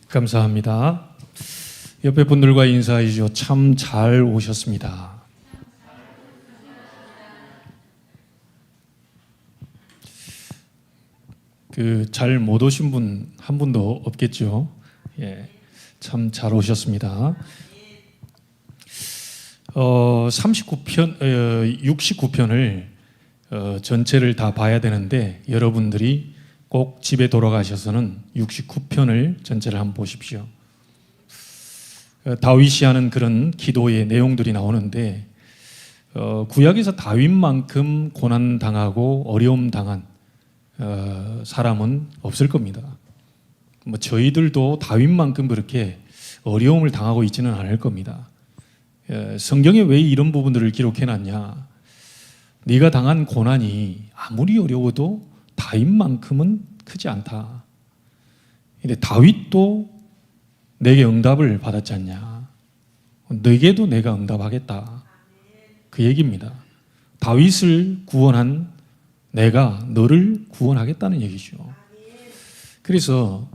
감사합니다. 옆에 분들과 인사해 주시오. 참 잘 오셨습니다. 잘 못 오신 분 한 분도 없겠죠. 예, 참 잘 오셨습니다. 69편을 전체를 다 봐야 되는데 여러분들이 꼭 집에 돌아가셔서는 69편을 전체를 한번 보십시오. 다윗이 하는 그런 기도의 내용들이 나오는데 구약에서 다윗만큼 고난당하고 어려움 당한 사람은 없을 겁니다. 뭐 저희들도 다윗만큼 그렇게 어려움을 당하고 있지는 않을 겁니다. 성경에 왜 이런 부분들을 기록해놨냐? 네가 당한 고난이 아무리 어려워도 다윗만큼은 크지 않다. 근데 다윗도 내게 응답을 받았지 않냐? 너에게도 내가 응답하겠다. 그 얘기입니다. 다윗을 구원한 내가 너를 구원하겠다는 얘기죠. 그래서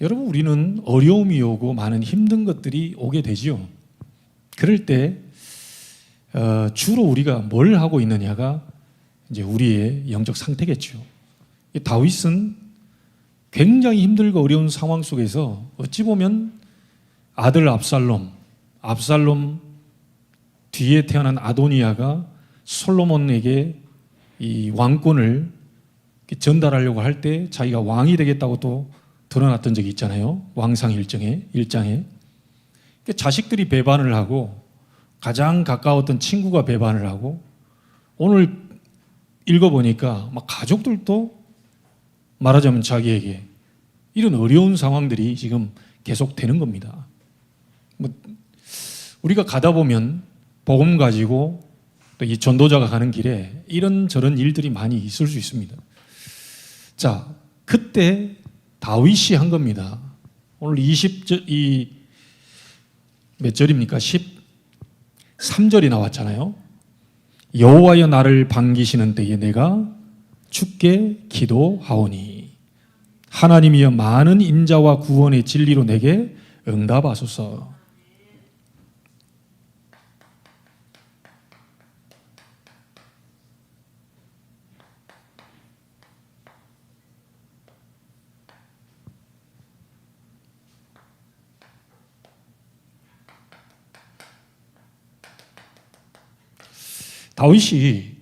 여러분, 우리는 어려움이 오고 많은 힘든 것들이 오게 되지요. 그럴 때 주로 우리가 뭘 하고 있느냐가 이제 우리의 영적 상태겠죠. 다윗은 굉장히 힘들고 어려운 상황 속에서 어찌 보면 아들 압살롬 뒤에 태어난 아도니아가 솔로몬에게 이 왕권을 전달하려고 할 때 자기가 왕이 되겠다고 또 드러났던 적이 있잖아요. 왕상 1장에. 자식들이 배반을 하고 가장 가까웠던 친구가 배반을 하고 오늘 읽어보니까 막 가족들도 말하자면 자기에게 이런 어려운 상황들이 지금 계속되는 겁니다. 우리가 가다 보면 복음 가지고 또 이 전도자가 가는 길에 이런저런 일들이 많이 있을 수 있습니다. 자, 그때 다윗이 한 겁니다. 오늘 20절, 몇 절입니까? 13절이 나왔잖아요. 여호와여 나를 반기시는 때에 내가 주께 기도하오니 하나님이여 많은 인자와 구원의 진리로 내게 응답하소서. 다윗이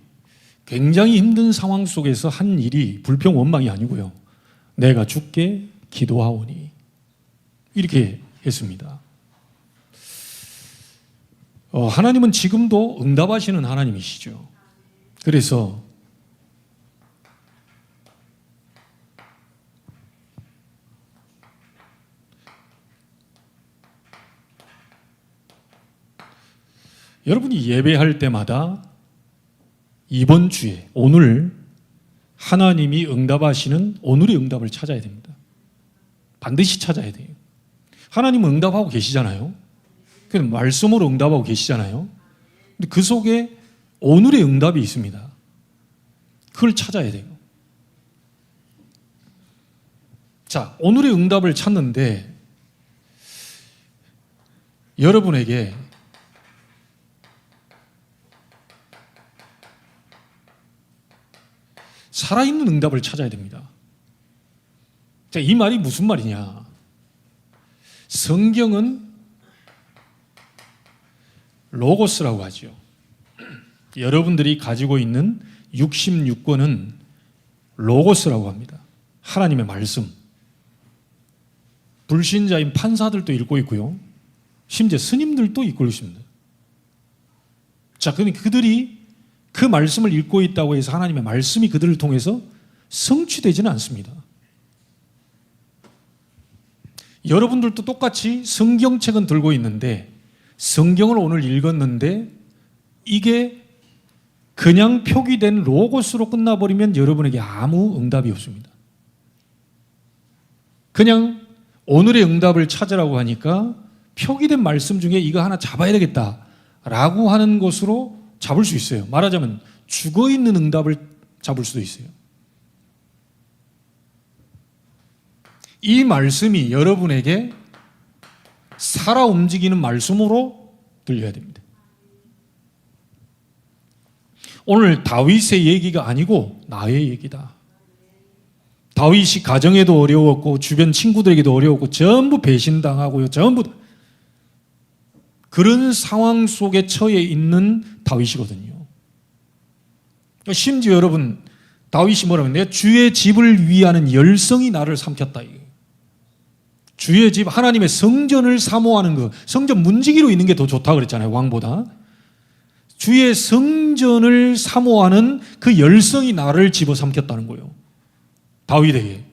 굉장히 힘든 상황 속에서 한 일이 불평원망이 아니고요. 내가 주께 기도하오니 이렇게 했습니다. 하나님은 지금도 응답하시는 하나님이시죠. 그래서 여러분이 예배할 때마다 이번 주에 오늘 하나님이 응답하시는 오늘의 응답을 찾아야 됩니다. 반드시 찾아야 돼요. 하나님은 응답하고 계시잖아요. 그래서 말씀으로 응답하고 계시잖아요. 근데 그 속에 오늘의 응답이 있습니다. 그걸 찾아야 돼요. 자, 오늘의 응답을 찾는데 여러분에게 살아있는 응답을 찾아야 됩니다. 자, 이 말이 무슨 말이냐? 성경은 로고스라고 하죠. 여러분들이 가지고 있는 66권은 로고스라고 합니다. 하나님의 말씀. 불신자인 판사들도 읽고 있고요. 심지어 스님들도 읽고 있습니다. 자, 그러니 그들이 그 말씀을 읽고 있다고 해서 하나님의 말씀이 그들을 통해서 성취되지는 않습니다. 여러분들도 똑같이 성경책은 들고 있는데 성경을 오늘 읽었는데 이게 그냥 표기된 로고스로 끝나버리면 여러분에게 아무 응답이 없습니다. 그냥 오늘의 응답을 찾으라고 하니까 표기된 말씀 중에 이거 하나 잡아야 되겠다라고 하는 것으로 잡을 수 있어요. 말하자면 죽어있는 응답을 잡을 수도 있어요. 이 말씀이 여러분에게 살아 움직이는 말씀으로 들려야 됩니다. 오늘 다윗의 얘기가 아니고 나의 얘기다. 다윗이 가정에도 어려웠고 주변 친구들에게도 어려웠고 전부 배신당하고요. 전부 그런 상황 속에 처해 있는 다윗이거든요. 심지어 여러분 다윗이 뭐라면 내 주의 집을 위하는 열성이 나를 삼켰다. 주의 집 하나님의 성전을 사모하는 것, 성전 문지기로 있는 게 더 좋다고 그랬잖아요. 왕보다. 주의 성전을 사모하는 그 열성이 나를 집어삼켰다는 거예요. 다윗에게.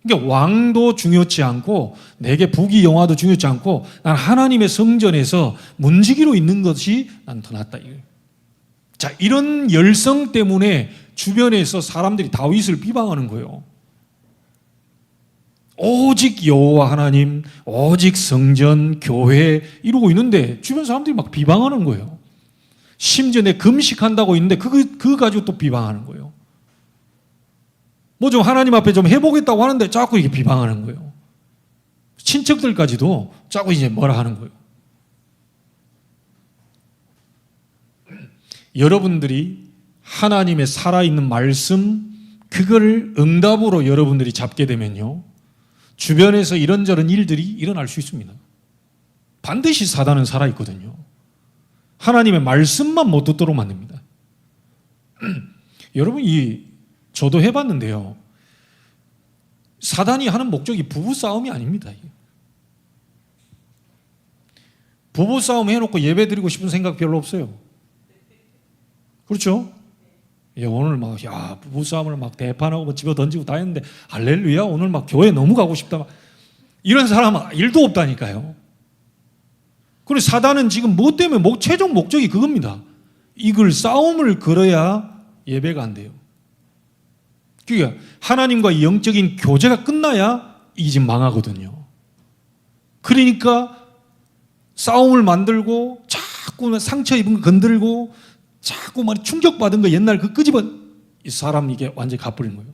그러니까 왕도 중요치 않고 내게 부귀 영화도 중요치 않고 난 하나님의 성전에서 문지기로 있는 것이 난 더 낫다. 자, 이런 열성 때문에 주변에서 사람들이 다윗을 비방하는 거예요. 오직 여호와 하나님, 오직 성전, 교회 이러고 있는데 주변 사람들이 막 비방하는 거예요. 심지어 내 금식한다고 있는데 그거 가지고 또 비방하는 거예요. 뭐 좀 하나님 앞에 좀 해보겠다고 하는데 자꾸 이렇게 비방하는 거예요. 친척들까지도 자꾸 이제 뭐라 하는 거예요. 여러분들이 하나님의 살아있는 말씀, 그걸 응답으로 여러분들이 잡게 되면요, 주변에서 이런저런 일들이 일어날 수 있습니다. 반드시 사단은 살아있거든요. 하나님의 말씀만 못 듣도록 만듭니다. 여러분, 저도 해봤는데요. 사단이 하는 목적이 부부싸움이 아닙니다. 부부싸움 해놓고 예배 드리고 싶은 생각 별로 없어요. 그렇죠? 오늘 막, 부부싸움을 막 대판하고 뭐 집어 던지고 다 했는데, 할렐루야, 오늘 막 교회 너무 가고 싶다. 이런 사람은 일도 없다니까요. 그리고 사단은 지금 뭐 때문에 최종 목적이 그겁니다. 이걸 싸움을 걸어야 예배가 안 돼요. 그러니까 하나님과 영적인 교제가 끝나야 이 집 망하거든요. 그러니까 싸움을 만들고 자꾸 상처 입은 거 건들고 자꾸 막 충격받은 거 옛날 그 끄집어 이 사람 이게 완전히 갚버린 거예요.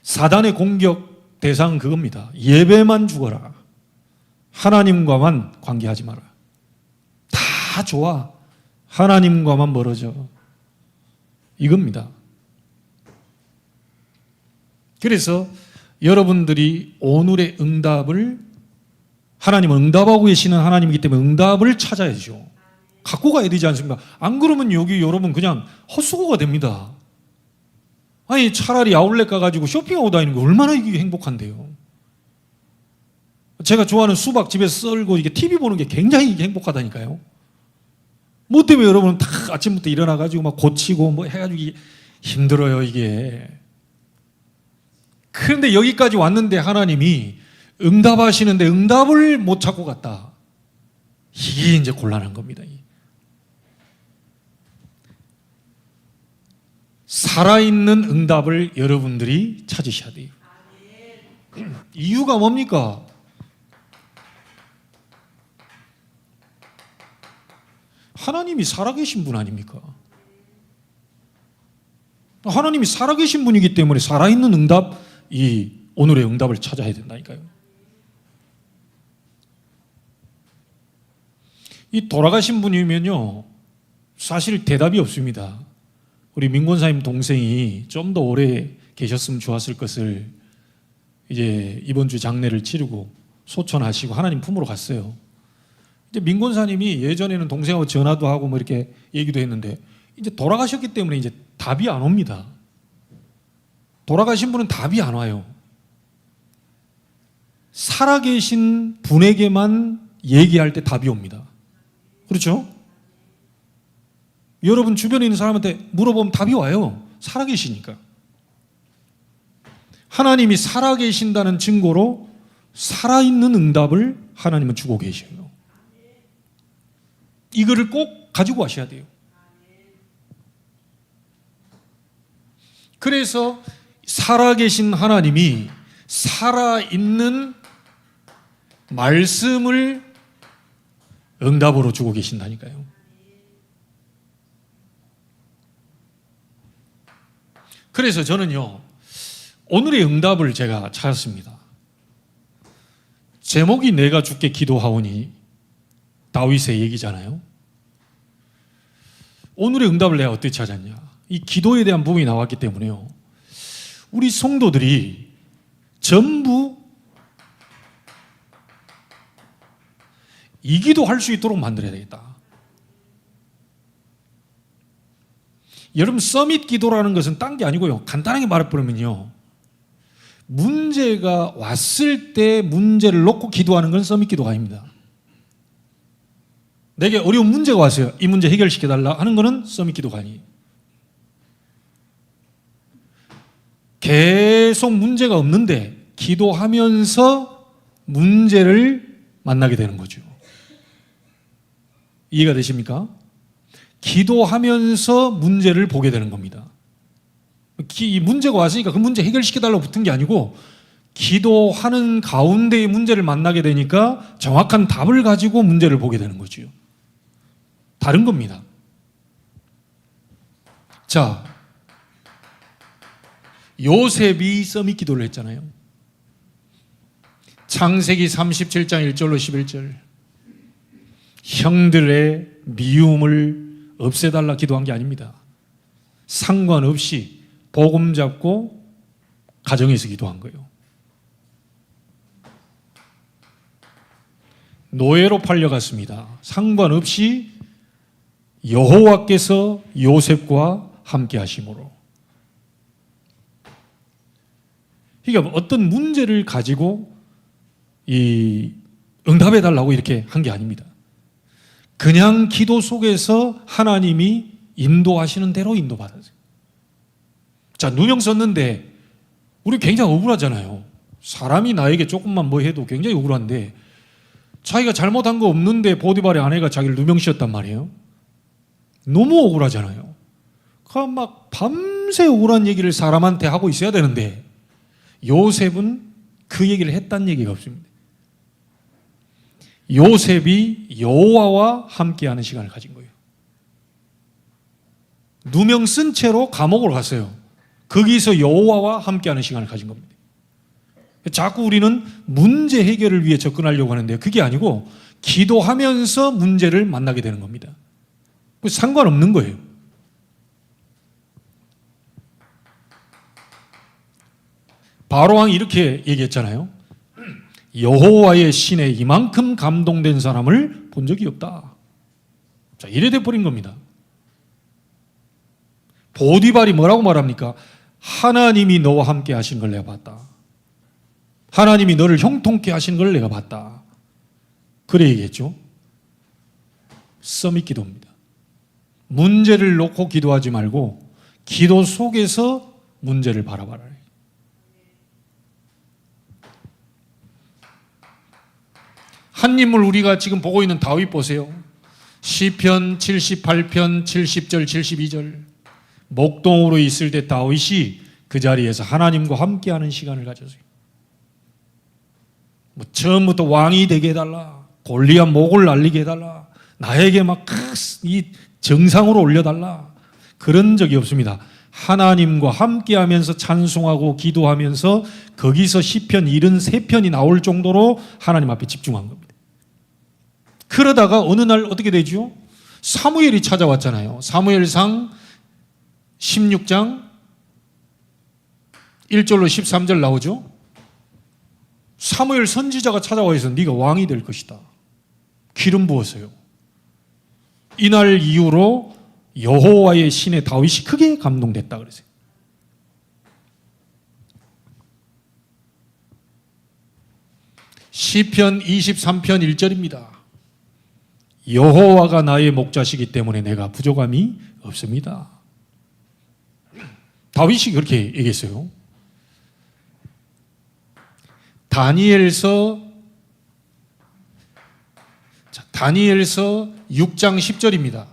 사단의 공격 대상은 그겁니다. 예배만 죽어라. 하나님과만 관계하지 마라. 다 좋아. 하나님과만 멀어져. 이겁니다. 그래서 여러분들이 오늘의 응답을, 하나님은 응답하고 계시는 하나님이기 때문에 응답을 찾아야죠. 갖고 가야 되지 않습니까? 안 그러면 여기 여러분 그냥 헛수고가 됩니다. 아니 차라리 아울렛 가가지고 쇼핑하고 다니는 게 얼마나 이게 행복한데요. 제가 좋아하는 수박 집에서 썰고 이게 TV 보는 게 굉장히 행복하다니까요. 뭐 때문에 여러분 다 아침부터 일어나가지고 막 고치고 뭐 해가지고 이게 힘들어요 이게. 그런데 여기까지 왔는데 하나님이 응답하시는데 응답을 못 찾고 갔다. 이게 이제 곤란한 겁니다. 살아있는 응답을 여러분들이 찾으셔야 돼요. 이유가 뭡니까? 하나님이 살아계신 분 아닙니까? 하나님이 살아계신 분이기 때문에 살아있는 응답, 이 오늘의 응답을 찾아야 된다니까요. 이 돌아가신 분이면요, 사실 대답이 없습니다. 우리 민권사님 동생이 좀 더 오래 계셨으면 좋았을 것을 이제 이번 주 장례를 치르고 소천하시고 하나님 품으로 갔어요. 이제 민권사님이 예전에는 동생하고 전화도 하고 뭐 이렇게 얘기도 했는데 이제 돌아가셨기 때문에 이제 답이 안 옵니다. 돌아가신 분은 답이 안 와요. 살아계신 분에게만 얘기할 때 답이 옵니다. 그렇죠? 여러분 주변에 있는 사람한테 물어보면 답이 와요. 살아계시니까. 하나님이 살아계신다는 증거로 살아있는 응답을 하나님은 주고 계셔요. 이거를 꼭 가지고 가셔야 돼요. 그래서 살아계신 하나님이 살아있는 말씀을 응답으로 주고 계신다니까요. 그래서 저는요, 오늘의 응답을 제가 찾았습니다. 제목이 내가 주께 기도하오니 다윗의 얘기잖아요. 오늘의 응답을 내가 어떻게 찾았냐? 이 기도에 대한 부분이 나왔기 때문에요. 우리 성도들이 전부 이 기도할 수 있도록 만들어야 되겠다. 여러분, 서밋 기도라는 것은 딴 게 아니고요. 간단하게 말해보면요, 문제가 왔을 때 문제를 놓고 기도하는 건 서밋 기도가 아닙니다. 내게 어려운 문제가 왔어요. 이 문제 해결시켜달라 하는 것은 서밋 기도가 아니에요. 계속 문제가 없는데 기도하면서 문제를 만나게 되는 거죠. 이해가 되십니까? 기도하면서 문제를 보게 되는 겁니다. 이 문제가 왔으니까 그 문제 해결시켜달라고 붙은 게 아니고, 기도하는 가운데의 문제를 만나게 되니까 정확한 답을 가지고 문제를 보게 되는 거죠. 다른 겁니다. 자, 요셉이 서밋 기도를 했잖아요. 창세기 37장 1절로 11절. 형들의 미움을 없애달라 기도한 게 아닙니다. 상관없이 복음 잡고 가정에서 기도한 거예요. 노예로 팔려갔습니다. 상관없이 여호와께서 요셉과 함께 하심으로. 그러니까 어떤 문제를 가지고 응답해 달라고 이렇게 한 게 아닙니다. 그냥 기도 속에서 하나님이 인도하시는 대로 인도받았어요. 자, 누명 썼는데 우리 굉장히 억울하잖아요. 사람이 나에게 조금만 뭐 해도 굉장히 억울한데, 자기가 잘못한 거 없는데 보디발의 아내가 자기를 누명 씌웠단 말이에요. 너무 억울하잖아요. 그러니까 막 밤새 억울한 얘기를 사람한테 하고 있어야 되는데, 요셉은 그 얘기를 했다는 얘기가 없습니다. 요셉이 여호와와 함께하는 시간을 가진 거예요. 누명 쓴 채로 감옥으로 갔어요. 거기서 여호와와 함께하는 시간을 가진 겁니다. 자꾸 우리는 문제 해결을 위해 접근하려고 하는데 그게 아니고 기도하면서 문제를 만나게 되는 겁니다. 상관없는 거예요. 바로왕이 이렇게 얘기했잖아요. 여호와의 신에 이만큼 감동된 사람을 본 적이 없다. 자, 이래 돼 버린 겁니다. 보디발이 뭐라고 말합니까? 하나님이 너와 함께 하신 걸 내가 봤다. 하나님이 너를 형통케 하신 걸 내가 봤다. 그래 얘기했죠. 서밋 기도입니다. 문제를 놓고 기도하지 말고 기도 속에서 문제를 바라봐라. 한 인물 우리가 지금 보고 있는 다윗 보세요. 시편 78편 70절 72절. 목동으로 있을 때 다윗이 그 자리에서 하나님과 함께하는 시간을 가졌어요. 뭐 처음부터 왕이 되게 해달라, 골리앗 목을 날리게 해달라, 나에게 막 이 정상으로 올려달라, 그런 적이 없습니다. 하나님과 함께하면서 찬송하고 기도하면서 거기서 시편 73편이 나올 정도로 하나님 앞에 집중한 겁니다. 그러다가 어느 날 어떻게 되죠? 사무엘이 찾아왔잖아요. 사무엘상 16장 1절로 13절 나오죠. 사무엘 선지자가 찾아와 있어. 네가 왕이 될 것이다. 기름 부었어요. 이날 이후로 여호와의 신에 다윗이 크게 감동됐다 그랬어요. 시편 23편 1절입니다. 여호와가 나의 목자시기 때문에 내가 부족함이 없습니다. 다윗이 그렇게 얘기했어요. 다니엘서 6장 10절입니다.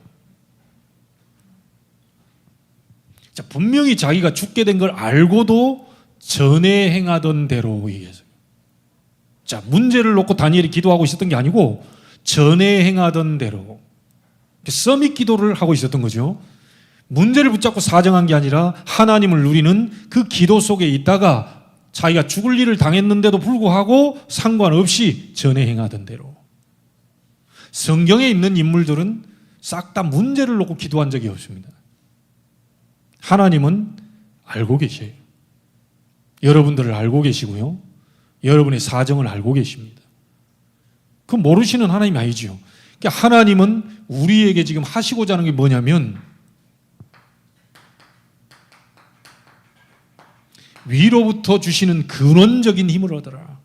자, 분명히 자기가 죽게 된 걸 알고도 전에 행하던 대로 얘기했어요. 자, 문제를 놓고 다니엘이 기도하고 있었던 게 아니고 전에 행하던 대로 서밋 기도를 하고 있었던 거죠. 문제를 붙잡고 사정한 게 아니라 하나님을 누리는 그 기도 속에 있다가 자기가 죽을 일을 당했는데도 불구하고 상관없이 전에 행하던 대로. 성경에 있는 인물들은 싹 다 문제를 놓고 기도한 적이 없습니다. 하나님은 알고 계셔요. 여러분들을 알고 계시고요. 여러분의 사정을 알고 계십니다. 그 모르시는 하나님이 아니죠. 그러니까 하나님은 우리에게 지금 하시고자 하는 게 뭐냐면 위로부터 주시는 근원적인 힘을 얻어라.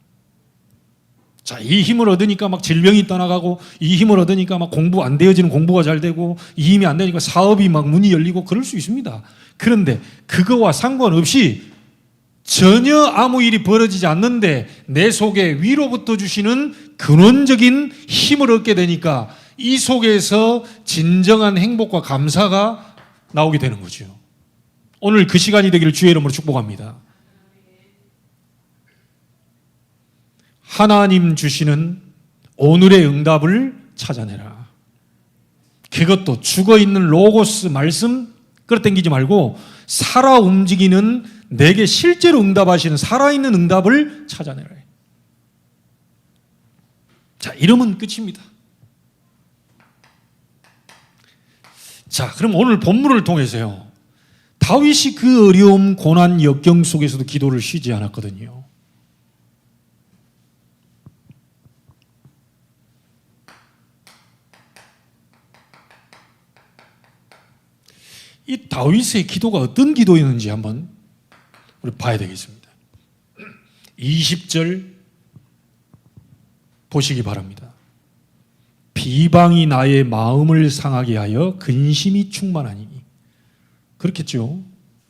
자, 이 힘을 얻으니까 막 질병이 떠나가고, 이 힘을 얻으니까 막 공부 안 되어지는 공부가 잘 되고, 이 힘이 안 되니까 사업이 막 문이 열리고 그럴 수 있습니다. 그런데 그거와 상관없이 전혀 아무 일이 벌어지지 않는데 내 속에 위로부터 주시는 근원적인 힘을 얻게 되니까 이 속에서 진정한 행복과 감사가 나오게 되는 거죠. 오늘 그 시간이 되기를 주의 이름으로 축복합니다. 하나님 주시는 오늘의 응답을 찾아내라. 그것도 죽어있는 로고스 말씀 끌어당기지 말고 살아 움직이는 내게 실제로 응답하시는 살아있는 응답을 찾아내라. 자, 이러면 끝입니다. 자, 그럼 오늘 본문을 통해서요, 다윗이 그 어려움, 고난, 역경 속에서도 기도를 쉬지 않았거든요. 이 다윗의 기도가 어떤 기도였는지 한번 우리 봐야 되겠습니다. 20절 보시기 바랍니다. 비방이 나의 마음을 상하게 하여 근심이 충만하니. 그렇겠죠.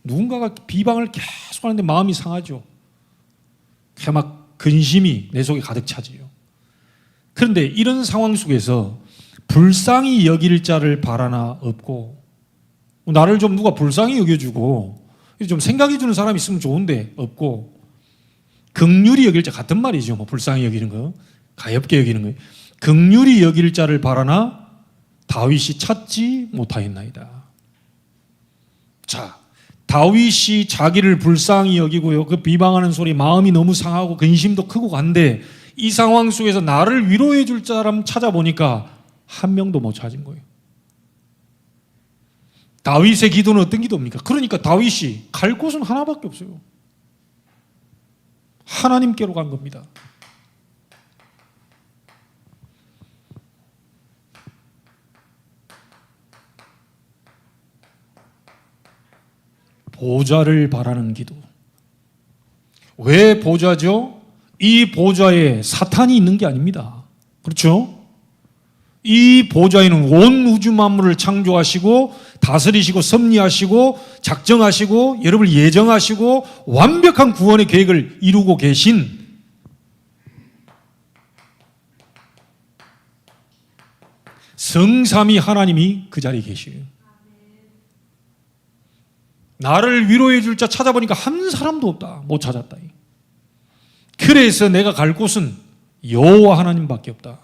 누군가가 비방을 계속 하는데 마음이 상하죠. 막 근심이 내 속에 가득 차지요. 그런데 이런 상황 속에서 불쌍히 여길 자를 바라나 없고, 나를 좀 누가 불쌍히 여겨주고 좀 생각해주는 사람이 있으면 좋은데 없고, 긍휼히 여길 자, 같은 말이죠. 뭐 불쌍히 여기는 거, 가엾게 여기는 거. 긍휼히 여길 자를 바라나 다윗이 찾지 못하였나이다. 자, 다윗이 자기를 불쌍히 여기고요, 그 비방하는 소리 마음이 너무 상하고 근심도 크고 간데 이 상황 속에서 나를 위로해 줄 사람 찾아보니까 한 명도 못 찾은 거예요. 다윗의 기도는 어떤 기도입니까? 그러니까 다윗이 갈 곳은 하나밖에 없어요. 하나님께로 간 겁니다. 보좌를 바라는 기도. 왜 보좌죠? 이 보좌에 사탄이 있는 게 아닙니다. 그렇죠? 이 보좌에는 온 우주 만물을 창조하시고 다스리시고 섭리하시고 작정하시고 여러분을 예정하시고 완벽한 구원의 계획을 이루고 계신 성삼위 하나님이 그 자리에 계시요. 나를 위로해 줄 자 찾아보니까 한 사람도 없다. 못 찾았다. 그래서 내가 갈 곳은 여호와 하나님밖에 없다.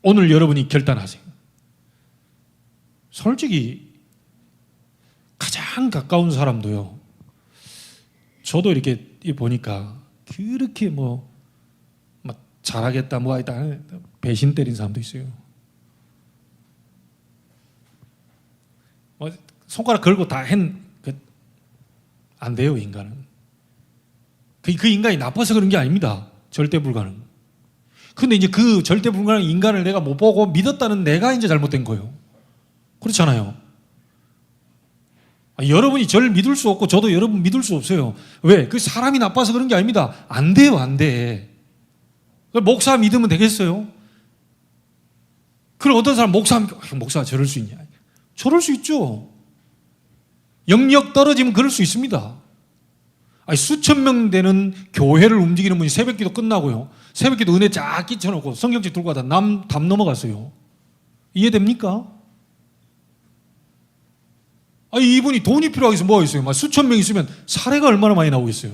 오늘 여러분이 결단하세요. 솔직히 가장 가까운 사람도요, 저도 이렇게 보니까 그렇게 뭐 막 잘하겠다 뭐 하겠다 배신 때린 사람도 있어요. 손가락 걸고 다 안 돼요, 인간은. 그 인간이 나빠서 그런 게 아닙니다. 절대 불가능. 근데 이제 그 절대 불가능한 인간을 내가 못 보고 믿었다는 내가 이제 잘못된 거예요. 그렇잖아요. 여러분이 저를 믿을 수 없고 저도 여러분 믿을 수 없어요. 왜? 그 사람이 나빠서 그런 게 아닙니다. 안 돼요, 안 돼. 목사 믿으면 되겠어요? 그럼 어떤 사람 목사가 저럴 수 있냐? 저럴 수 있죠. 영역 떨어지면 그럴 수 있습니다. 수천 명 되는 교회를 움직이는 분이 새벽기도 끝나고요, 새벽기도 은혜 쫙 끼쳐놓고 성경책 들고 가다 담 넘어갔어요. 이해됩니까? 이분이 돈이 필요하겠어요? 뭐가 있어요? 막 수천 명 있으면 사례가 얼마나 많이 나오겠어요?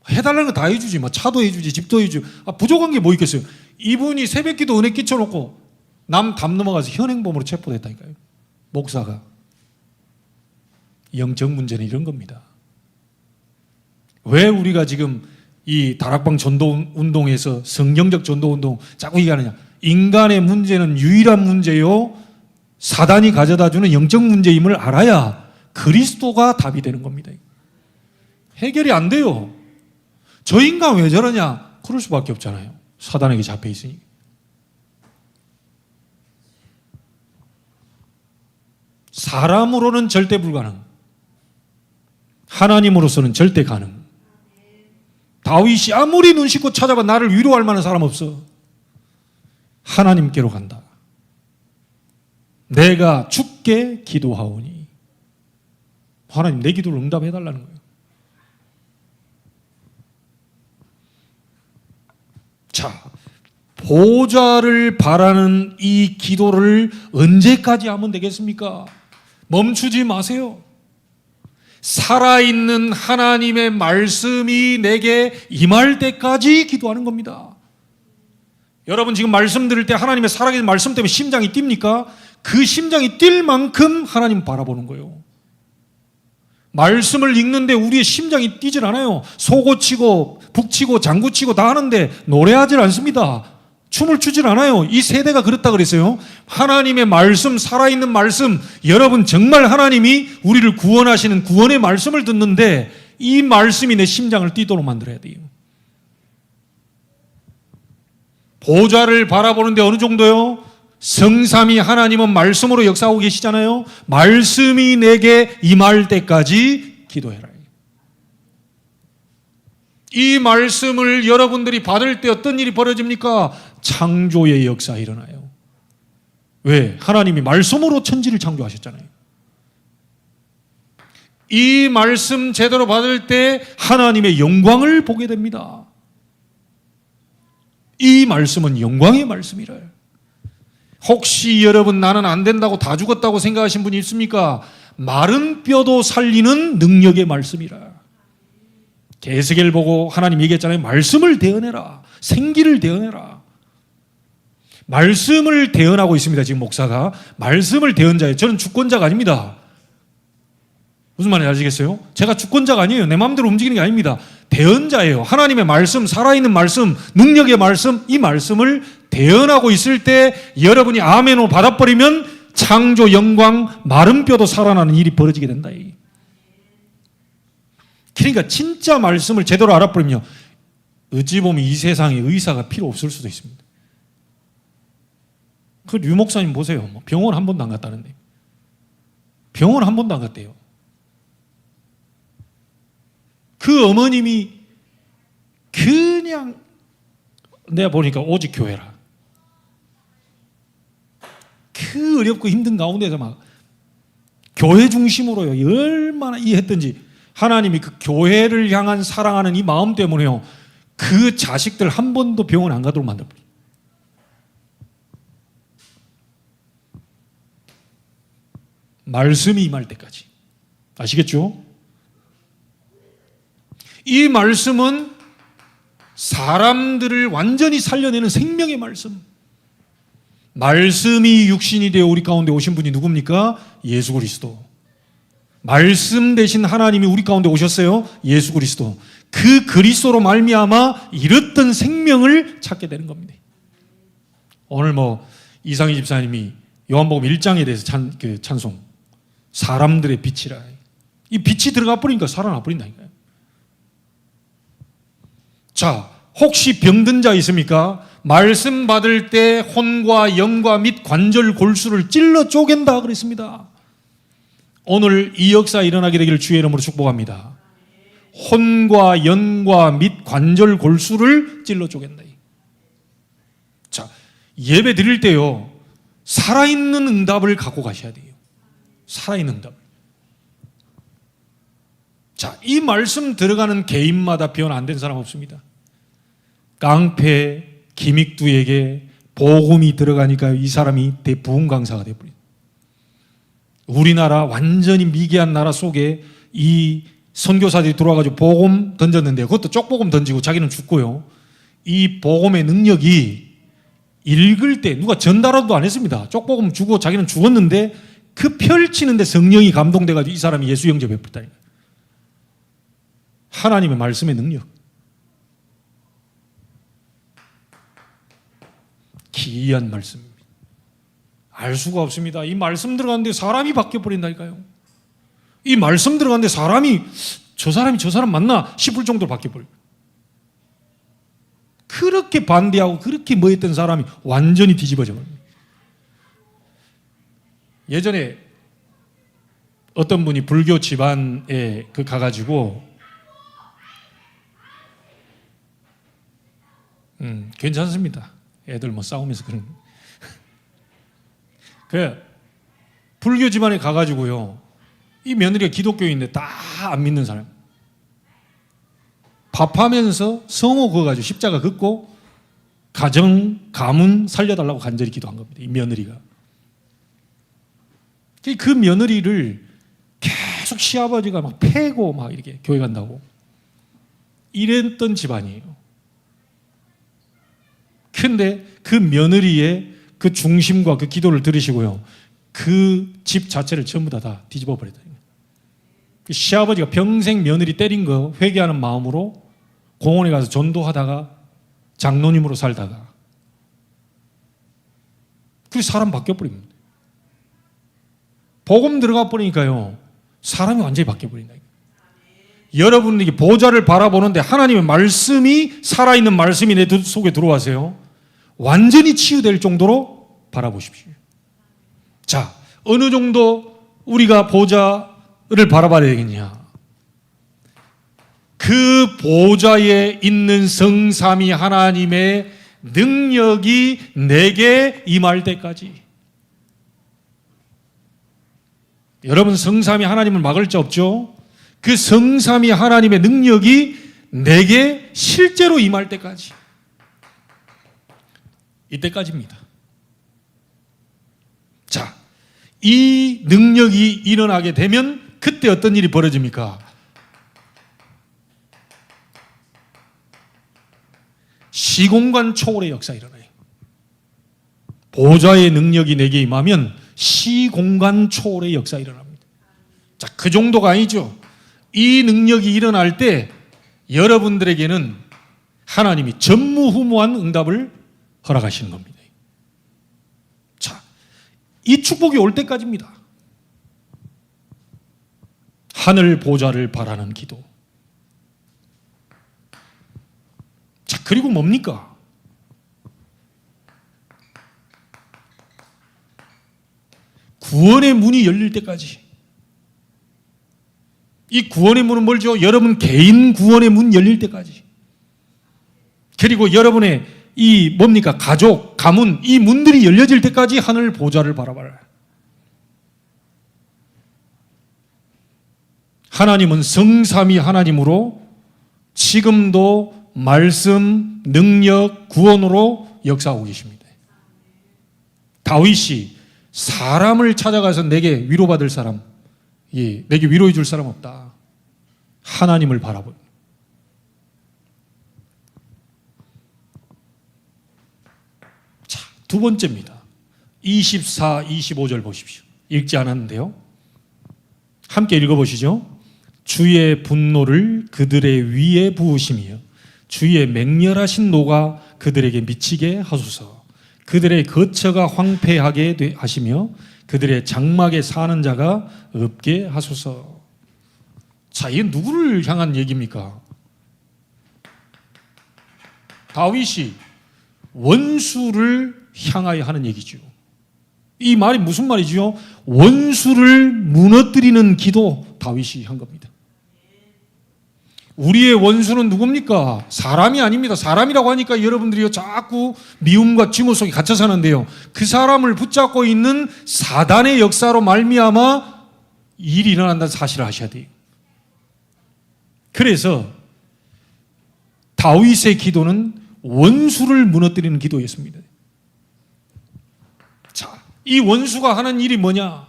해달라는 거 다 해주지. 차도 해주지, 집도 해주지. 부족한 게 뭐 있겠어요? 이분이 새벽기도 은혜 끼쳐놓고 남 담 넘어가서 현행범으로 체포됐다니까요. 목사가. 영적 문제는 이런 겁니다. 왜 우리가 지금 이 다락방 전도 운동에서 성경적 전도 운동 자꾸 얘기하느냐? 인간의 문제는 유일한 문제요, 사단이 가져다 주는 영적 문제임을 알아야 그리스도가 답이 되는 겁니다. 해결이 안 돼요. 저 인간 왜 저러냐? 그럴 수밖에 없잖아요. 사단에게 잡혀 있으니. 사람으로는 절대 불가능. 하나님으로서는 절대 가능. 다윗이 아무리 눈 씻고 찾아봐 나를 위로할 만한 사람 없어. 하나님께로 간다. 내가 죽게 기도하오니. 하나님 내 기도를 응답해달라는 거예요. 자, 보좌를 바라는 이 기도를 언제까지 하면 되겠습니까? 멈추지 마세요. 살아있는 하나님의 말씀이 내게 임할 때까지 기도하는 겁니다. 여러분 지금 말씀 들을 때 하나님의 살아계신 말씀 때문에 심장이 뜁니까? 그 심장이 뛸 만큼 하나님 바라보는 거예요. 말씀을 읽는데 우리의 심장이 뛰질 않아요. 소고치고 북치고 장구치고 다 하는데 노래하질 않습니다. 춤을 추질 않아요. 이 세대가 그렇다 그랬어요. 하나님의 말씀, 살아있는 말씀, 여러분 정말 하나님이 우리를 구원하시는 구원의 말씀을 듣는데 이 말씀이 내 심장을 뛰도록 만들어야 돼요. 보좌를 바라보는데 어느 정도요? 성삼위 하나님은 말씀으로 역사하고 계시잖아요. 말씀이 내게 임할 때까지 기도해라. 이 말씀을 여러분들이 받을 때 어떤 일이 벌어집니까? 창조의 역사 일어나요. 왜? 하나님이 말씀으로 천지를 창조하셨잖아요. 이 말씀 제대로 받을 때 하나님의 영광을 보게 됩니다. 이 말씀은 영광의 말씀이라. 혹시 여러분 나는 안 된다고 다 죽었다고 생각하신 분이 있습니까? 마른 뼈도 살리는 능력의 말씀이라. 계시계를 보고 하나님 얘기했잖아요. 말씀을 대언해라. 생기를 대언해라. 말씀을 대언하고 있습니다. 지금 목사가. 말씀을 대언자예요. 저는 주권자가 아닙니다. 무슨 말인지 아시겠어요? 제가 주권자가 아니에요. 내 마음대로 움직이는 게 아닙니다. 대언자예요. 하나님의 말씀, 살아있는 말씀, 능력의 말씀, 이 말씀을 대언하고 있을 때 여러분이 아멘으로 받아버리면 창조 영광, 마른 뼈도 살아나는 일이 벌어지게 된다. 그러니까 진짜 말씀을 제대로 알아버리면 어찌 보면 이 세상에 의사가 필요 없을 수도 있습니다. 그 류 목사님 보세요. 병원 한 번도 안 갔다는데. 병원 한 번도 안 갔대요. 그 어머님이 그냥 내가 보니까 오직 교회라. 그 어렵고 힘든 가운데서 막 교회 중심으로요. 얼마나 이해했던지 하나님이 그 교회를 향한 사랑하는 이 마음 때문에요. 그 자식들 한 번도 병원 안 가도록 만들어버려요. 말씀이 임할 때까지. 아시겠죠? 이 말씀은 사람들을 완전히 살려내는 생명의 말씀. 말씀이 육신이 되어 우리 가운데 오신 분이 누굽니까? 예수 그리스도. 말씀 대신 하나님이 우리 가운데 오셨어요. 예수 그리스도. 그 그리스도로 말미암아 잃었던 생명을 찾게 되는 겁니다. 오늘 이상희 집사님이 요한복음 1장에 대해서 찬송. 사람들의 빛이라. 이 빛이 들어가 버리니까 살아나 버린다니까요. 자, 혹시 병든 자 있습니까? 말씀 받을 때 혼과 영과 및 관절 골수를 찔러 쪼갠다 그랬습니다. 오늘 이 역사 일어나게 되기를 주의 이름으로 축복합니다. 혼과 영과 및 관절 골수를 찔러 쪼갠다. 자, 예배 드릴 때요, 살아있는 응답을 갖고 가셔야 돼요. 살아있는 응답. 자, 이 말씀 들어가는 개인마다 변 안 된 사람 없습니다. 깡패 김익두에게 복음이 들어가니까 이 사람이 대부흥 강사가 되어버립니다. 우리나라 완전히 미개한 나라 속에 이 선교사들이 들어와가지고 복음 던졌는데 그것도 쪽복음 던지고 자기는 죽고요. 이 복음의 능력이 읽을 때 누가 전달도 안 했습니다. 쪽복음 주고 자기는 죽었는데 그 펼치는데 성령이 감동돼가지고 이 사람이 예수 영접 베풀었다니까. 하나님의 말씀의 능력. 기이한 말씀입니다. 알 수가 없습니다. 이 말씀 들어갔는데 사람이 바뀌어버린다니까요. 이 말씀 들어갔는데 사람이 저 사람 맞나 싶을 정도로 바뀌어버려요. 그렇게 반대하고 그렇게 뭐했던 사람이 완전히 뒤집어져 버립니다. 예전에 어떤 분이 불교 집안에 가가지고 괜찮습니다. 애들 뭐 싸우면서 그런 그 불교 집안에 가가지고요, 이 며느리가 기독교인데 다 안 믿는 사람, 밥하면서 성호 그어가지고 십자가 긋고 가문 살려달라고 간절히 기도한 겁니다. 이 며느리가. 그 며느리를 계속 시아버지가 막 패고 막 이렇게 교회 간다고 이랬던 집안이에요. 근데 그 며느리의 그 중심과 그 기도를 들으시고요, 그 집 자체를 전부 다 뒤집어 버렸다. 그 시아버지가 평생 며느리 때린 거 회개하는 마음으로 공원에 가서 전도하다가 장로님으로 살다가 그 사람 바뀌어버립니다. 복음 들어가 버리니까요, 사람이 완전히 바뀌어버린다. 여러분에게 보좌를 바라보는데 하나님의 말씀이, 살아있는 말씀이 내 속에 들어와서요, 완전히 치유될 정도로 바라보십시오. 자, 어느 정도 우리가 보좌를 바라봐야 되겠냐? 그 보좌에 있는 성삼위 하나님의 능력이 내게 임할 때까지. 여러분, 성삼위 하나님을 막을 자 없죠? 그 성삼위 하나님의 능력이 내게 실제로 임할 때까지. 이때까지입니다. 자, 이 능력이 일어나게 되면 그때 어떤 일이 벌어집니까? 시공간 초월의 역사가 일어나요. 보좌의 능력이 내게 임하면 시공간 초월의 역사가 일어납니다. 자, 그 정도가 아니죠. 이 능력이 일어날 때 여러분들에게는 하나님이 전무후무한 응답을 허락하시는 겁니다. 자, 이 축복이 올 때까지입니다. 하늘 보좌를 바라는 기도. 자, 그리고 뭡니까? 구원의 문이 열릴 때까지. 이 구원의 문은 뭘죠? 여러분 개인 구원의 문 열릴 때까지. 그리고 여러분의 이 뭡니까? 가족, 가문, 이 문들이 열려질 때까지 하늘 보좌를 바라봐라. 하나님은 성삼위 하나님으로 지금도 말씀, 능력, 구원으로 역사하고 계십니다. 다윗이 사람을 찾아가서 내게 위로받을 사람, 내게 위로해 줄 사람 없다. 하나님을 바라보는. 자, 두 번째입니다. 24, 25절 보십시오. 읽지 않았는데요. 함께 읽어보시죠. 주의 분노를 그들의 위에 부으시며 주의 맹렬하신 노가 그들에게 미치게 하소서. 그들의 거처가 황폐하게 하시며 그들의 장막에 사는 자가 없게 하소서. 자, 이게 누구를 향한 얘기입니까? 다윗이 원수를 향하여 하는 얘기죠. 이 말이 무슨 말이죠? 원수를 무너뜨리는 기도 다윗이 한 겁니다. 우리의 원수는 누굽니까? 사람이 아닙니다. 사람이라고 하니까 여러분들이 자꾸 미움과 증오 속에 갇혀 사는데요, 그 사람을 붙잡고 있는 사단의 역사로 말미암아 일이 일어난다는 사실을 아셔야 돼요. 그래서 다윗의 기도는 원수를 무너뜨리는 기도였습니다. 자, 이 원수가 하는 일이 뭐냐?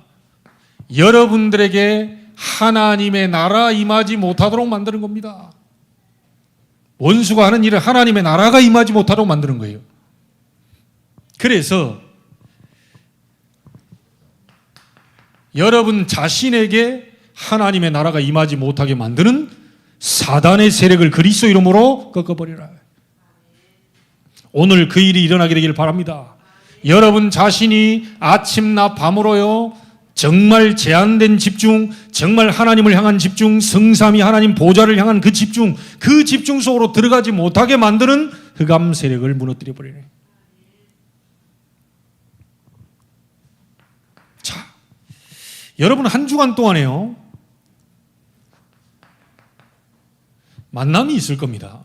여러분들에게 하나님의 나라 임하지 못하도록 만드는 겁니다. 원수가 하는 일은 하나님의 나라가 임하지 못하도록 만드는 거예요. 그래서 여러분 자신에게 하나님의 나라가 임하지 못하게 만드는 사단의 세력을 그리스도 이름으로 꺾어버리라. 오늘 그 일이 일어나게 되기를 바랍니다. 여러분 자신이 아침낮 밤으로요 정말 제한된 집중, 정말 하나님을 향한 집중, 성삼위 하나님 보좌를 향한 그 집중 속으로 들어가지 못하게 만드는 흑암 세력을 무너뜨려 버리네. 자, 여러분 한 주간 동안에요 만남이 있을 겁니다.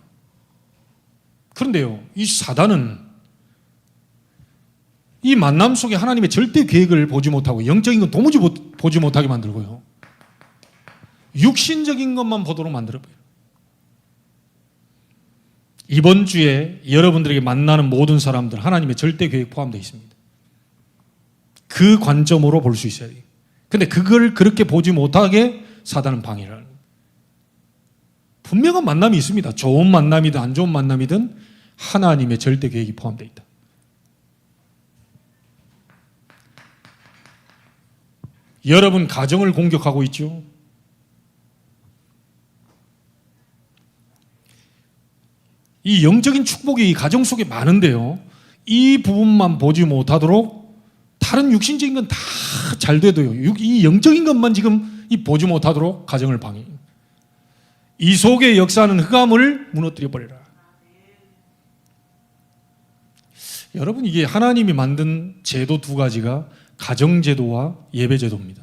그런데요, 이 사단은 이 만남 속에 하나님의 절대 계획을 보지 못하고 영적인 건 도무지 보지 못하게 만들고요, 육신적인 것만 보도록 만들어버려요. 이번 주에 여러분들에게 만나는 모든 사람들 하나님의 절대 계획 포함되어 있습니다. 그 관점으로 볼 수 있어야 돼요. 근데 그걸 그렇게 보지 못하게 사단은 방해를 하는 거예요. 분명한 만남이 있습니다. 좋은 만남이든 안 좋은 만남이든 하나님의 절대 계획이 포함되어 있다. 여러분 가정을 공격하고 있죠. 이 영적인 축복이 가정 속에 많은데요, 이 부분만 보지 못하도록 다른 육신적인 건 다 잘 돼도요, 이 영적인 것만 지금 보지 못하도록 가정을 방해해요. 이 속에 역사하는 흑암을 무너뜨려 버려라. 여러분 이게 하나님이 만든 제도 두 가지가 가정제도와 예배제도입니다.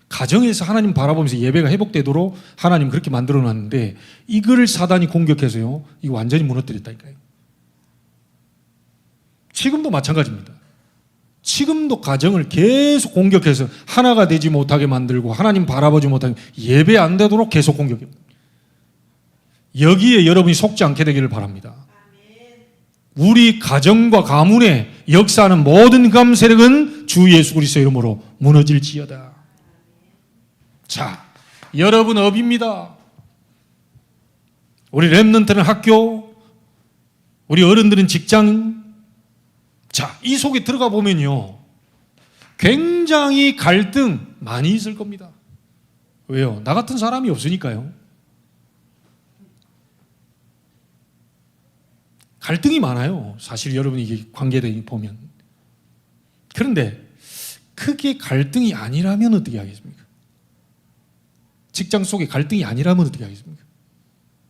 가정에서 하나님 바라보면서 예배가 회복되도록 하나님 그렇게 만들어 놨는데 이걸 사단이 공격해서요 이거 완전히 무너뜨렸다니까요. 지금도 마찬가지입니다. 지금도 가정을 계속 공격해서 하나가 되지 못하게 만들고 하나님 바라보지 못하게 예배 안 되도록 계속 공격해요. 여기에 여러분이 속지 않게 되기를 바랍니다. 우리 가정과 가문에 역사하는 모든 흑암 세력은 주 예수 그리스도 이름으로 무너질지어다. 자, 여러분 업입니다. 우리 렘넌트는 학교, 우리 어른들은 직장. 자, 이 속에 들어가 보면요 굉장히 갈등 많이 있을 겁니다. 왜요? 나 같은 사람이 없으니까요. 갈등이 많아요. 사실 여러분이 이게 관계되어 보면. 그런데 크게 갈등이 아니라면 어떻게 하겠습니까? 직장 속에 갈등이 아니라면 어떻게 하겠습니까?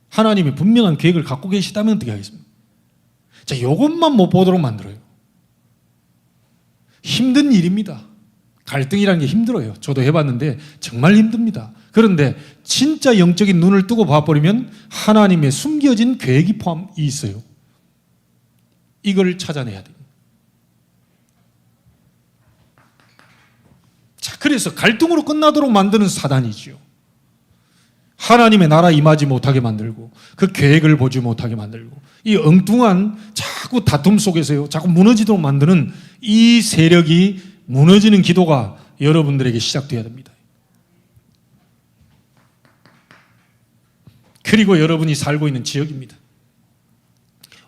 하나님의 분명한 계획을 갖고 계시다면 어떻게 하겠습니까? 자, 이것만 못 보도록 만들어요. 힘든 일입니다. 갈등이라는 게 힘들어요. 저도 해봤는데 정말 힘듭니다. 그런데 진짜 영적인 눈을 뜨고 봐버리면 하나님의 숨겨진 계획이 포함이 있어요. 이걸 찾아내야 됩니다. 자, 그래서 갈등으로 끝나도록 만드는 사단이지요. 하나님의 나라 임하지 못하게 만들고 그 계획을 보지 못하게 만들고 이 엉뚱한 자꾸 다툼 속에서요 자꾸 무너지도록 만드는 이 세력이 무너지는 기도가 여러분들에게 시작돼야 됩니다. 그리고 여러분이 살고 있는 지역입니다.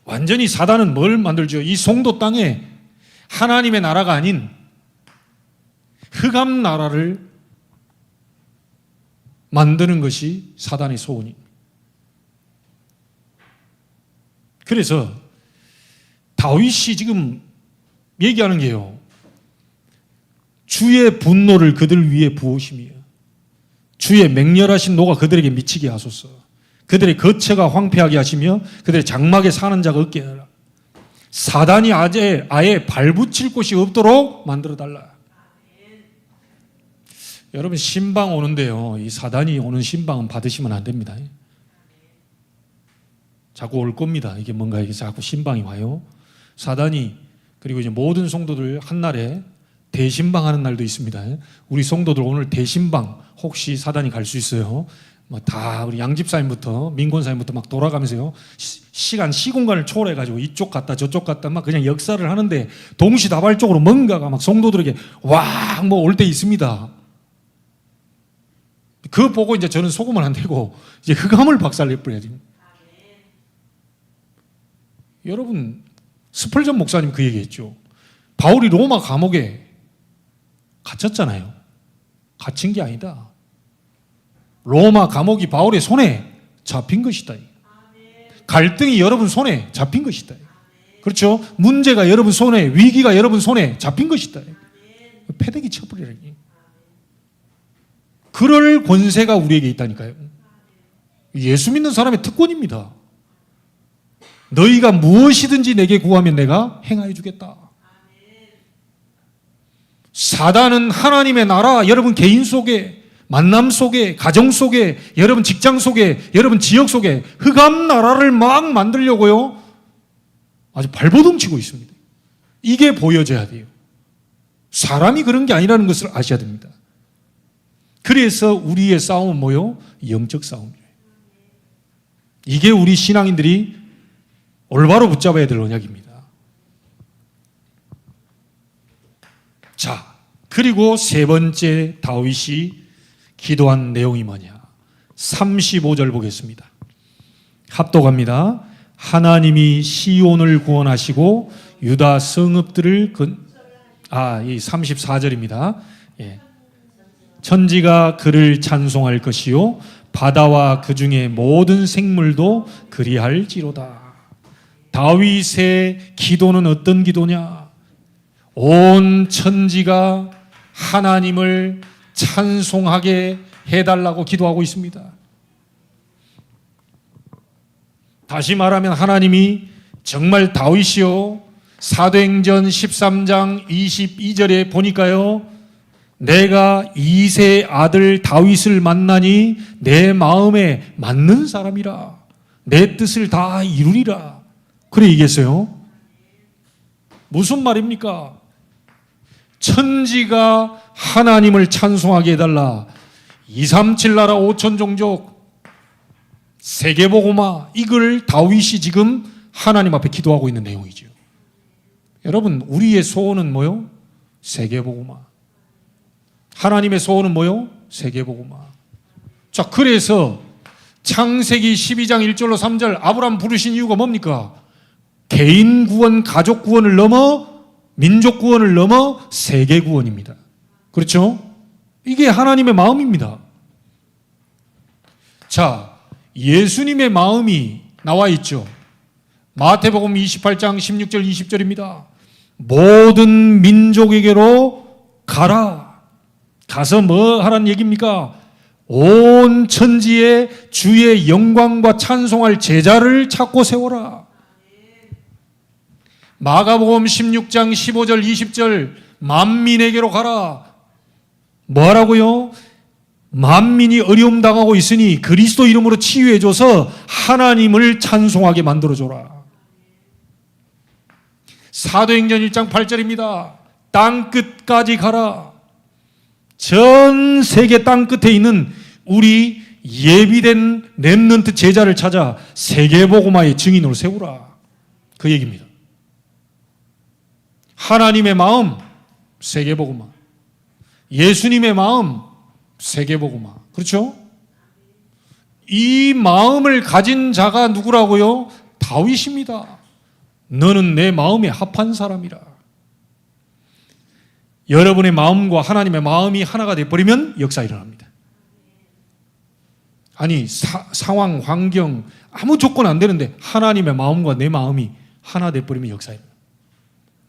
완전히 사단은 뭘 만들죠? 이 송도 땅에 하나님의 나라가 아닌 흑암 나라를 만드는 것이 사단의 소원입니다. 그래서 다윗이 지금 얘기하는 게요, 주의 분노를 그들 위에 부으심이에요. 주의 맹렬하신 노가 그들에게 미치게 하소서. 그들의 거처가 황폐하게 하시며 그들의 장막에 사는 자가 없게 하라. 사단이 아예 발붙일 곳이 없도록 만들어달라. 여러분 신방 오는데요, 이 사단이 오는 신방은 받으시면 안 됩니다. 자꾸 올 겁니다. 이게 뭔가 이게 자꾸 신방이 와요. 사단이, 그리고 이제 모든 성도들 한날에 대신방 하는 날도 있습니다. 우리 성도들 오늘 대신방 혹시 사단이 갈 수 있어요. 뭐 다 우리 양집사님부터 민권사님부터 막 돌아가면서요 시공간을 초월해가지고 이쪽 갔다 저쪽 갔다 막 그냥 역사를 하는데 동시다발적으로 뭔가가 막 성도들에게 와 뭐 올 때 있습니다. 그거 보고 이제 저는 속으면 안 되고 이제 흑암을 박살내버려야 됩니다. 여러분 스펄전 목사님 그 얘기했죠. 바울이 로마 감옥에 갇혔잖아요. 갇힌 게 아니다. 로마 감옥이 바울의 손에 잡힌 것이다. 갈등이 여러분 손에 잡힌 것이다. 그렇죠? 문제가 여러분 손에, 위기가 여러분 손에 잡힌 것이다. 패대기 쳐버리라니. 그럴 권세가 우리에게 있다니까요. 예수 믿는 사람의 특권입니다. 너희가 무엇이든지 내게 구하면 내가 행하여 주겠다. 사단은 하나님의 나라, 여러분 개인 속에, 만남 속에, 가정 속에, 여러분 직장 속에, 여러분 지역 속에 흑암 나라를 막 만들려고요. 아주 발버둥 치고 있습니다. 이게 보여져야 돼요. 사람이 그런 게 아니라는 것을 아셔야 됩니다. 그래서 우리의 싸움은 뭐요? 영적 싸움이에요. 이게 우리 신앙인들이 올바로 붙잡아야 될 언약입니다. 자, 그리고 세 번째 다윗이 기도한 내용이 뭐냐? 35절 보겠습니다. 합독합니다. 하나님이 시온을 구원하시고 유다 성읍들을 이 34절입니다. 예. 천지가 그를 찬송할 것이요 바다와 그 중에 모든 생물도 그리할지로다. 다윗의 기도는 어떤 기도냐? 온 천지가 하나님을 찬송하게 해달라고 기도하고 있습니다. 다시 말하면 하나님이 정말 다윗이요, 사도행전 13장 22절에 보니까요, 내가 이새의 아들 다윗을 만나니 내 마음에 맞는 사람이라, 내 뜻을 다 이루리라. 그래 얘기했어요. 무슨 말입니까? 천지가 하나님을 찬송하게 해달라. 237 나라 5천 종족 세계복음화, 이걸 다윗이 지금 하나님 앞에 기도하고 있는 내용이죠. 여러분, 우리의 소원은 뭐요? 세계복음화. 하나님의 소원은 뭐요? 세계복음화. 자, 그래서 창세기 12장 1절로 3절 아브라함 부르신 이유가 뭡니까? 개인 구원, 가족 구원을 넘어 민족 구원을 넘어 세계 구원입니다. 그렇죠? 이게 하나님의 마음입니다. 자, 예수님의 마음이 나와 있죠. 마태복음 28장 16절 20절입니다. 모든 민족에게로 가라. 가서 뭐 하라는 얘기입니까? 온 천지에 주의 영광과 찬송할 제자를 찾고 세워라. 마가복음 16장 15절 20절 만민에게로 가라. 뭐 하라고요? 만민이 어려움 당하고 있으니 그리스도 이름으로 치유해줘서 하나님을 찬송하게 만들어줘라. 사도행전 1장 8절입니다. 땅끝까지 가라. 전 세계 땅끝에 있는 우리 예비된 렘넌트 제자를 찾아 세계복음화의 증인으로 세우라. 그 얘기입니다. 하나님의 마음, 세계복음화. 예수님의 마음, 세계복음화. 그렇죠? 이 마음을 가진 자가 누구라고요? 다윗입니다. 너는 내 마음에 합한 사람이라. 여러분의 마음과 하나님의 마음이 하나가 되어버리면 역사 일어납니다. 아니, 상황, 환경 아무 조건 안 되는데 하나님의 마음과 내 마음이 하나 되어버리면 역사 일어납니다.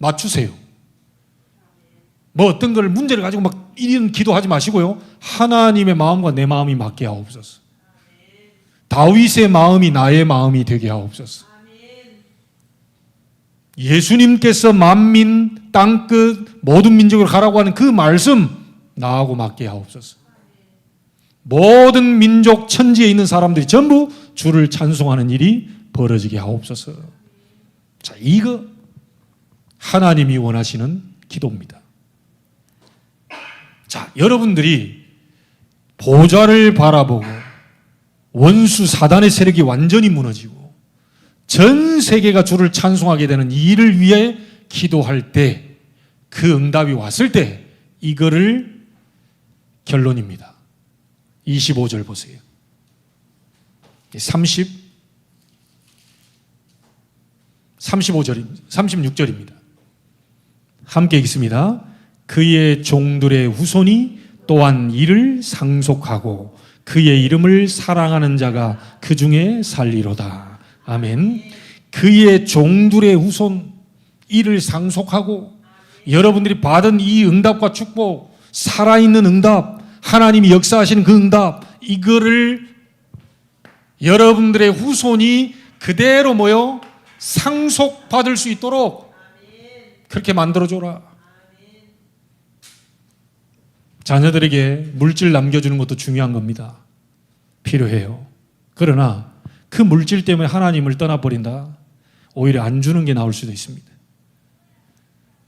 맞추세요. 뭐 어떤 걸 문제를 가지고 막 이런 기도하지 마시고요. 하나님의 마음과 내 마음이 맞게 하옵소서. 다윗의 마음이 나의 마음이 되게 하옵소서. 예수님께서 만민, 땅끝, 모든 민족을 가라고 하는 그 말씀 나하고 맞게 하옵소서. 모든 민족 천지에 있는 사람들이 전부 주를 찬송하는 일이 벌어지게 하옵소서. 자, 이거 하나님이 원하시는 기도입니다. 자, 여러분들이 보좌를 바라보고 원수 사단의 세력이 완전히 무너지고 전 세계가 주를 찬송하게 되는 이 일을 위해 기도할 때, 그 응답이 왔을 때 이거를 결론입니다. 25절 보세요. 30 36절입니다. 함께 읽습니다. 그의 종들의 후손이 또한 이를 상속하고 그의 이름을 사랑하는 자가 그 중에 살리로다. 아멘. 그의 종들의 후손 이를 상속하고 여러분들이 받은 이 응답과 축복, 살아있는 응답, 하나님이 역사하시는 그 응답, 이거를 여러분들의 후손이 그대로 모여 상속받을 수 있도록 그렇게 만들어줘라. 자녀들에게 물질 남겨주는 것도 중요한 겁니다. 필요해요. 그러나 그 물질 때문에 하나님을 떠나버린다? 오히려 안 주는 게 나올 수도 있습니다.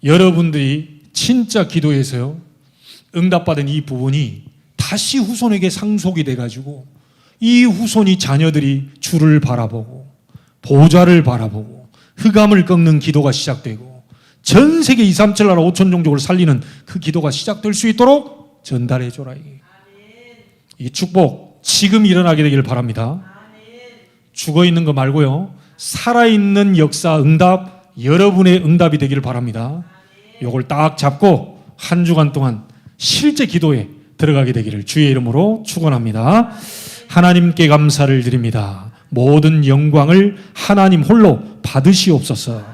여러분들이 진짜 기도해서요, 응답받은 이 부분이 다시 후손에게 상속이 돼가지고 이 후손이 자녀들이 주를 바라보고 보좌를 바라보고 흑암을 꺾는 기도가 시작되고 전 세계 2, 3, 7 나라 5천 종족을 살리는 그 기도가 시작될 수 있도록 전달해줘라. 이 축복 지금 일어나게 되기를 바랍니다. 죽어있는 거 말고요, 살아있는 역사 응답, 여러분의 응답이 되기를 바랍니다. 이걸 딱 잡고 한 주간 동안 실제 기도에 들어가게 되기를 주의 이름으로 축원합니다. 하나님께 감사를 드립니다. 모든 영광을 하나님 홀로 받으시옵소서.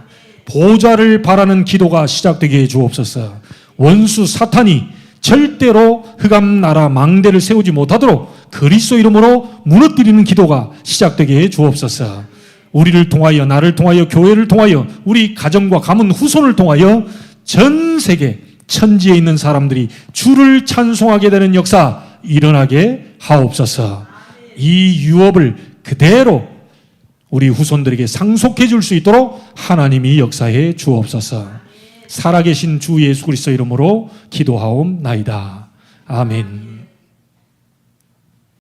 보좌를 바라는 기도가 시작되게 해 주옵소서. 원수 사탄이 절대로 흑암 나라 망대를 세우지 못하도록 그리스도 이름으로 무너뜨리는 기도가 시작되게 해 주옵소서. 우리를 통하여, 나를 통하여, 교회를 통하여, 우리 가정과 가문 후손을 통하여 전 세계 천지에 있는 사람들이 주를 찬송하게 되는 역사 일어나게 하옵소서. 이 유업을 그대로 우리 후손들에게 상속해 줄 수 있도록 하나님이 역사해 주옵소서. 살아계신 주 예수 그리스도 이름으로 기도하옵나이다. 아멘.